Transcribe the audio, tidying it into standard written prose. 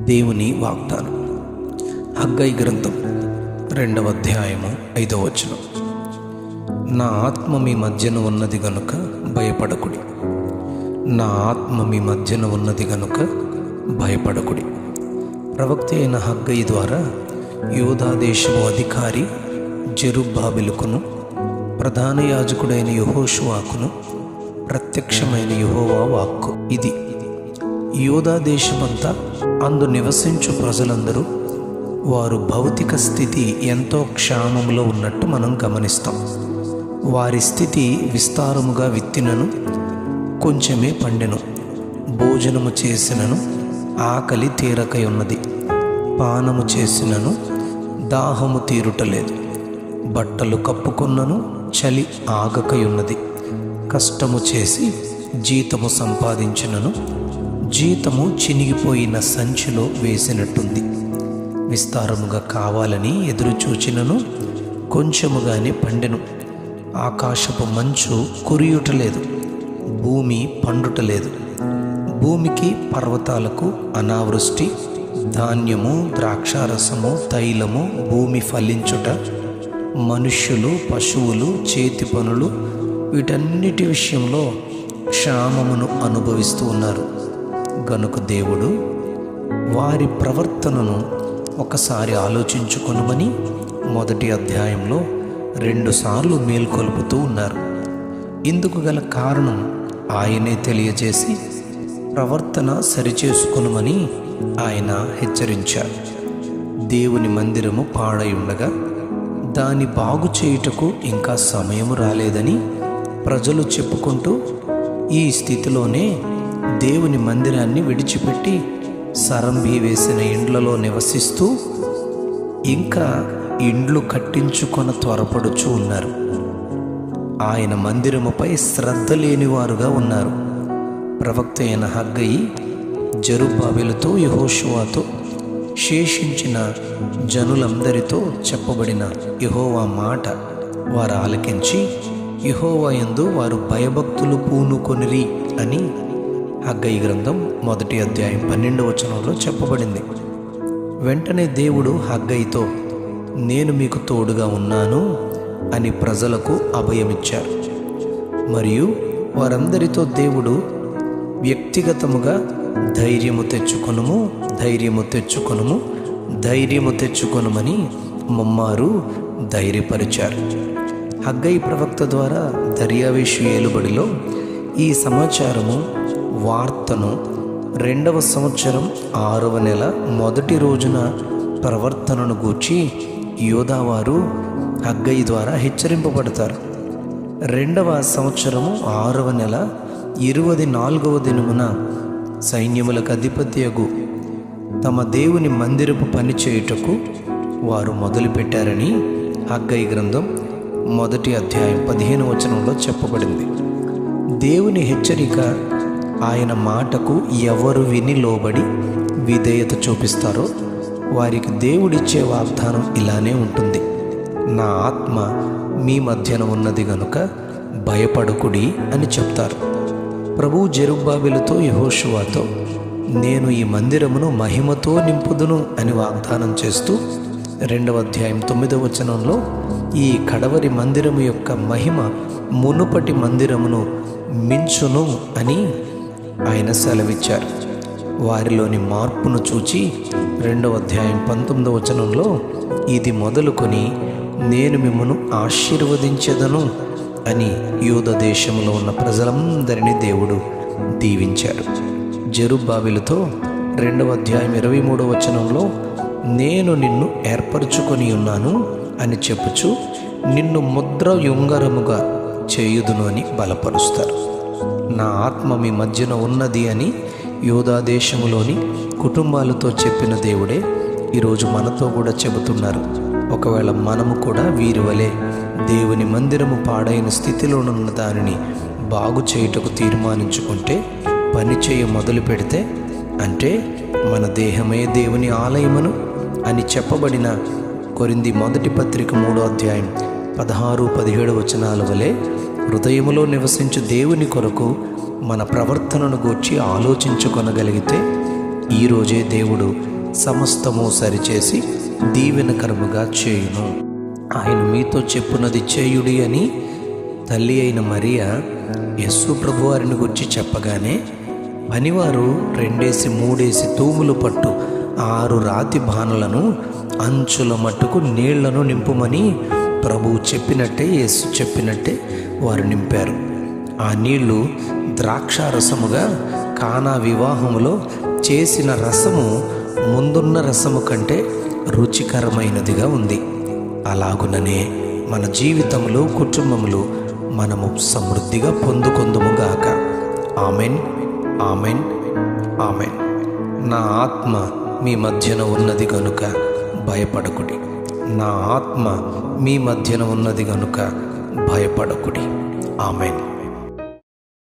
దేవుని వాగ్దానం. హగ్గై గ్రంథం 2వ అధ్యాయము 5వ వచనం. నా ఆత్మ మీ మధ్యన ఉన్నది గనుక భయపడకుడి. నా ఆత్మ మీ మధ్యన ఉన్నది గనుక భయపడకుడి. ప్రవక్త అయిన హగ్గై ద్వారా యూదా దేశము అధికారి జెరుబ్బాబెలుకును ప్రధాన యాజకుడైన యెహోషువాకును ప్రత్యక్షమైన యెహోవా వాక్కు ఇది. యూదా దేశమంతా అందు నివసించు ప్రజలందరూ వారు భౌతిక స్థితి ఎంతో క్షామంలో ఉన్నట్టు మనం గమనిస్తాం. వారి స్థితి విస్తారముగా విత్తినను కొంచెమే పండెను. భోజనము చేసినను ఆకలి తీరకై ఉన్నది. పానము చేసినను దాహము తీరుటలేదు. బట్టలు కప్పుకొన్నను చలి ఆగకై ఉన్నది. కష్టము చేసి జీతము సంపాదించినను జీతము చినిగిపోయిన సంచిలో వేసినట్టుంది. విస్తారముగా కావాలని ఎదురుచూచినను కొంచెముగానే పండెను. ఆకాశపు మంచు కురియుటలేదు, భూమి పండుటలేదు. భూమికి పర్వతాలకు అనావృష్టి, ధాన్యము ద్రాక్షారసము తైలము భూమి ఫలించుట, మనుష్యులు పశువులు చేతి పనులు వీటన్నిటి విషయంలో క్షామమును అనుభవిస్తూ ఉన్నారు. గనుక దేవుడు వారి ప్రవర్తనను ఒకసారి ఆలోచించుకొనుమని 1వ అధ్యాయంలో 2 సార్లు మేల్కొల్పుతూ ఉన్నారు. ఇందుకు గల కారణం ఆయనే తెలియజేసి ప్రవర్తన సరిచేసుకొనుమని ఆయన హెచ్చరించారు. దేవుని మందిరము పాడై ఉండగా దాని బాగు చేయుటకు ఇంకా సమయము రాలేదని ప్రజలు చెప్పుకుంటూ ఈ స్థితిలోనే దేవుని మందిరాన్ని విడిచిపెట్టి సరంభి వేసిన ఇండ్లలో నివసిస్తూ ఇంకా ఇండ్లు కట్టించుకొన త్వరపడుచూ ఉన్నారు. ఆయన మందిరముపై శ్రద్ధ లేనివారుగా ఉన్నారు. ప్రవక్త అయిన హగ్గై జెరుబ్బాబెలుతో యెహోషువాతో శేషించిన జనులందరితో చెప్పబడిన యెహోవా మాట వారు ఆలకించి యెహోవా యందు వారు భయభక్తులు పూనుకొనిరి అని హగ్గై గ్రంథం 1వ అధ్యాయం 12వ వచనంలో చెప్పబడింది. వెంటనే దేవుడు హగ్గైతో నేను మీకు తోడుగా ఉన్నాను అని ప్రజలకు అభయమిచ్చారు. మరియు వారందరితో దేవుడు వ్యక్తిగతముగా ధైర్యము తెచ్చుకొనుము, ధైర్యము తెచ్చుకొనుము, ధైర్యము తెచ్చుకొనుమని ముమ్మారు ధైర్యపరిచారు. హగ్గై ప్రవక్త ద్వారా దర్యావేషు ఏలుబడిలో ఈ సమాచారము వార్తను 2వ సంవత్సరం 6వ నెల 1వ రోజున ప్రవర్తనను గూర్చి యూదావారు హగ్గై ద్వారా హెచ్చరింపబడతారు. 2వ సంవత్సరము 6వ నెల 24వ దినమున సైన్యములకు అధిపత్యగు తమ దేవుని మందిరపు పని చేయుటకు వారు మొదలుపెట్టారని హగ్గై గ్రంథం 1వ అధ్యాయం 15వ వచనంలో చెప్పబడింది. దేవుని హెచ్చరిక ఆయన మాటకు ఎవరు విని లోబడి విధేయత చూపిస్తారో వారికి దేవుడిచ్చే వాగ్దానం ఇలానే ఉంటుంది. నా ఆత్మ మీ మధ్యన ఉన్నది గనుక భయపడకుడి అని చెప్తారు. ప్రభువు జెరుబ్బాబెలుతో యెహోషువాతో నేను ఈ మందిరమును మహిమతో నింపుదును అని వాగ్దానం చేస్తూ 2వ అధ్యాయం 9వ వచనంలో ఈ కడవరి మందిరము యొక్క మహిమ మునుపటి మందిరమును మించును అని ఆయన సెలవిచ్చారు. వారిలోని మార్పును చూచి 2వ అధ్యాయం 19వ వచనంలో ఇది మొదలుకొని నేను మిమ్మును ఆశీర్వదించెదను అని యూదా దేశంలో ఉన్న ప్రజలందరినీ దేవుడు దీవించారు. జెరుబ్బాబెలుతో 2వ అధ్యాయం 23వ వచనంలో నేను నిన్ను ఏర్పరచుకొని ఉన్నాను అని చెప్పుచు నిన్ను ముద్ర యుంగరముగా చేయుదును అని బలపరుస్తారు. నా ఆత్మ మీ మధ్యన ఉన్నది అని యూదా దేశములోని కుటుంబాలతో చెప్పిన దేవుడే ఈరోజు మనతో కూడా చెబుతున్నారు. ఒకవేళ మనము కూడా వీరి వలె దేవుని మందిరము పాడైన స్థితిలో ఉన్న దానిని బాగు చేయుటకు తీర్మానించుకుంటే, పని చేయ మొదలు పెడితే, అంటే మన దేహమే దేవుని ఆలయమును అని చెప్పబడిన కొరింథీ 1వ పత్రిక 3వ అధ్యాయం 16-17 వచనాల వలె హృదయములో నివసించు దేవుని కొరకు మన ప్రవర్తనను గూర్చి ఆలోచించుకొనగలిగితే ఈరోజే దేవుడు సమస్తము సరిచేసి దీవెనకరముగా చేయును. ఆయన మీతో చెప్పున్నది చేయుడి అని తల్లి అయిన మరియా యేసు ప్రభువారిని గురించి చెప్పగానే పనివారు 2-3 తూములు పట్టు 6 రాతి బాణలను అంచుల మట్టుకు నీళ్లను నింపుమని ప్రభువు చెప్పినట్టే, యేసు చెప్పినట్టే వారు నింపారు. ఆ నీళ్లు ద్రాక్షారసముగా కానా వివాహములో చేసిన రసము ముందున్న రసము కంటే రుచికరమైనదిగా ఉంది. అలాగుననే మన జీవితంలో, కుటుంబంలో మనము సమృద్ధిగా పొందుకొందుముగాక. Amen, amen, amen. నా ఆత్మ మీ మధ్యన ఉన్నది గనుక భయపడకుడి. నా ఆత్మ మీ మధ్యన ఉన్నది గనుక భయపడకుడి. ఆమెన్.